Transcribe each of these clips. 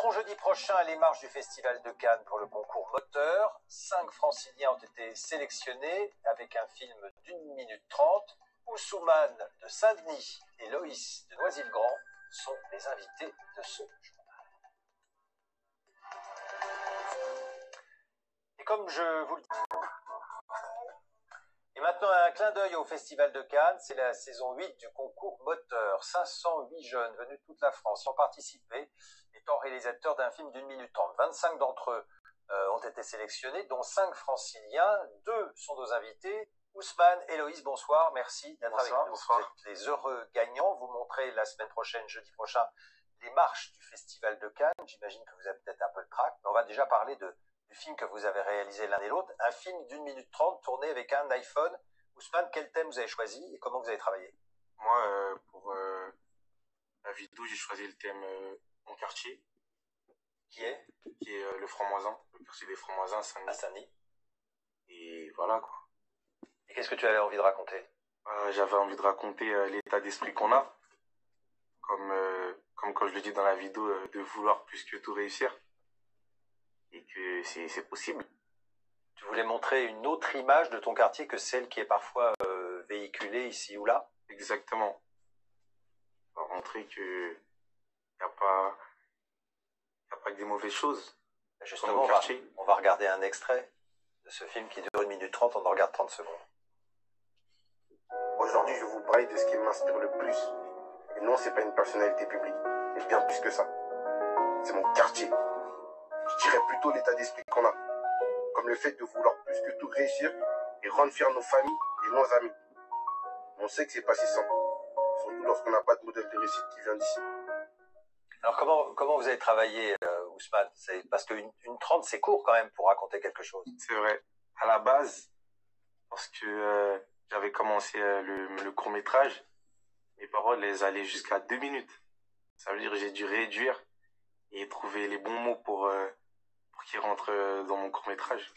seront jeudi prochain à les marches du Festival de Cannes pour le concours moteur. 5 franciliens ont été sélectionnés avec un film d'1 minute 30. Oussoumane de Saint-Denis et Loïs de Noisy-le-Grand sont les invités de ce journal. Et comme je vous le dis, et maintenant un clin d'œil au Festival de Cannes, c'est la saison 8 du concours moteur. 508 jeunes venus de toute la France y ont participé, étant réalisateurs d'un film d'1 minute 30. 25 d'entre eux ont été sélectionnés, dont 5 franciliens. 2 sont nos invités. Ousmane et Loïs, bonsoir, merci d'être avec nous. Bonsoir. Vous êtes les heureux gagnants. Vous montrez la semaine prochaine, jeudi prochain, les marches du Festival de Cannes. J'imagine que vous avez peut-être un peu le trac, mais on va déjà parler du film que vous avez réalisé l'un et l'autre. Un film d'1 minute 30 tourné avec un iPhone. Ousmane, quel thème vous avez choisi et comment vous avez travaillé? Moi, pour la vidéo, j'ai choisi le thème Mon quartier, Qui est le franc-moisin, le quartier des francs-moisins à Saint-Denis. à Saint-Denis. Et voilà quoi. Et qu'est-ce que tu avais envie de raconter? J'avais envie de raconter l'état d'esprit qu'on a, comme quand je le dis dans la vidéo, de vouloir plus que tout réussir. Et que c'est possible. Tu voulais montrer une autre image de ton quartier que celle qui est parfois véhiculée ici ou là? Exactement. Pour montrer que y a pas que des mauvaises choses. Justement, on va regarder un extrait de ce film qui dure 1 minute 30, on en regarde 30 secondes. Aujourd'hui, je vous parle de ce qui m'inspire le plus. Et non, c'est pas une personnalité publique, mais bien plus que ça. C'est mon quartier. Je dirais plutôt l'état d'esprit qu'on a. Comme le fait de vouloir plus que tout réussir et rendre fiers nos familles et nos amis. On sait que c'est pas si simple. Surtout lorsqu'on n'a pas de modèle de réussite qui vient d'ici. Alors comment vous avez travaillé, Ousmane? Parce qu'une 30 c'est court quand même pour raconter quelque chose. C'est vrai. À la base, parce que j'avais commencé le court-métrage, mes paroles elles allaient jusqu'à 2 minutes. Ça veut dire que j'ai dû réduire et trouver les bons mots pour qu'ils rentrent dans mon court-métrage.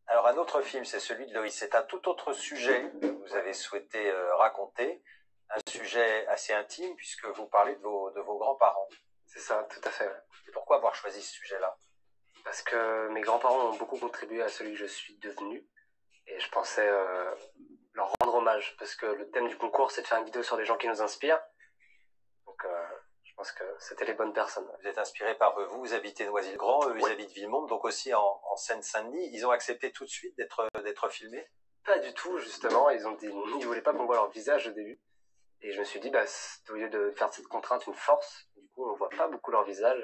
Alors un autre film, c'est celui de Loïs. C'est un tout autre sujet que vous avez souhaité raconter. Un sujet assez intime puisque vous parlez de vos grands-parents. C'est ça, tout à fait. Et pourquoi avoir choisi ce sujet-là? Parce que mes grands-parents ont beaucoup contribué à celui que je suis devenu. Et je pensais leur rendre hommage. Parce que le thème du concours, c'est de faire une vidéo sur des gens qui nous inspirent. Donc je pense que c'était les bonnes personnes. Vous êtes inspiré par eux. Vous habitez Noisy-le-Grand, eux, Oui. ils habitent Villemomble, donc aussi en Seine-Saint-Denis. Ils ont accepté tout de suite d'être filmés? Pas du tout, justement. Ils voulaient pas qu'on voit leur visage au début. Et je me suis dit, au lieu de faire cette contrainte une force, du coup, on voit pas beaucoup leur visage.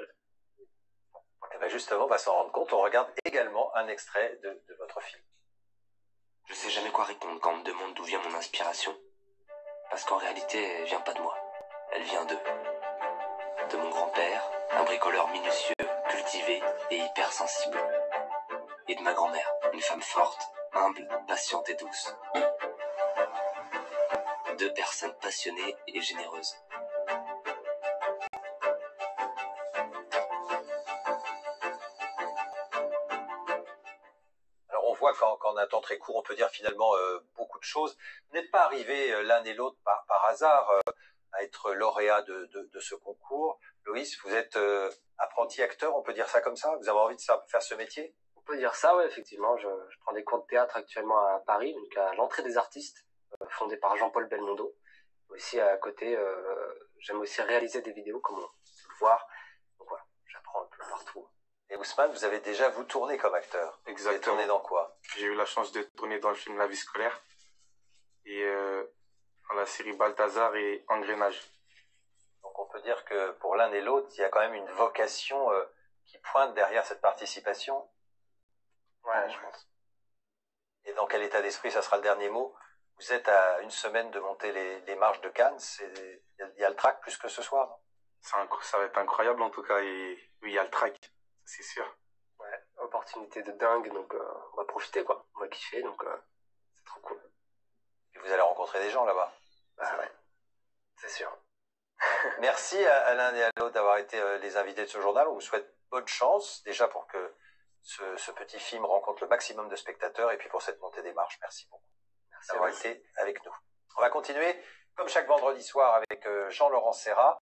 Et bien justement, on va s'en rendre compte. On regarde également un extrait de votre film. Je sais jamais quoi répondre quand on me demande d'où vient mon inspiration. Parce qu'en réalité, elle vient pas de moi. Elle vient d'eux. De mon grand-père, un bricoleur minutieux, cultivé et hypersensible. Et de ma grand-mère, une femme forte, humble, patiente et douce. 2 personnes passionnées et généreuses. Alors on voit qu'en un temps très court, on peut dire finalement beaucoup de choses. Vous n'êtes pas arrivés l'un et l'autre par hasard à être lauréat de ce concours. Loïs, vous êtes apprenti acteur, on peut dire ça comme ça? Vous avez envie de faire ce métier? On peut dire ça, ouais, effectivement. Je prends des cours de théâtre actuellement à Paris, donc à l'entrée des artistes, fondé par Jean-Paul Belmondo. Aussi à côté, j'aime aussi réaliser des vidéos, comme on peut le voir. Donc voilà, j'apprends un peu partout. Et Ousmane, vous avez déjà vous tourné comme acteur. Exactement. Vous avez tourné dans quoi? J'ai eu la chance de tourner dans le film La vie scolaire et dans la série Balthazar et Engrenage. Donc on peut dire que pour l'un et l'autre, il y a quand même une vocation qui pointe derrière cette participation. Ouais, je pense. Et dans quel état d'esprit, ça sera le dernier mot? Vous êtes à une semaine de monter les marches de Cannes. Il y a le trac plus que ce soir, non? Ça va être incroyable en tout cas. Et oui, il y a le track, c'est sûr. Ouais, opportunité de dingue, donc on va profiter quoi. On va kiffer, donc c'est trop cool. Et vous allez rencontrer des gens là-bas. Bah ouais, c'est sûr. Merci à l'un et à l'autre d'avoir été les invités de ce journal. On vous souhaite bonne chance déjà pour que ce petit film rencontre le maximum de spectateurs et puis pour cette montée des marches. Merci beaucoup d'avoir été avec nous. On va continuer comme chaque vendredi soir avec Jean-Laurent Serra.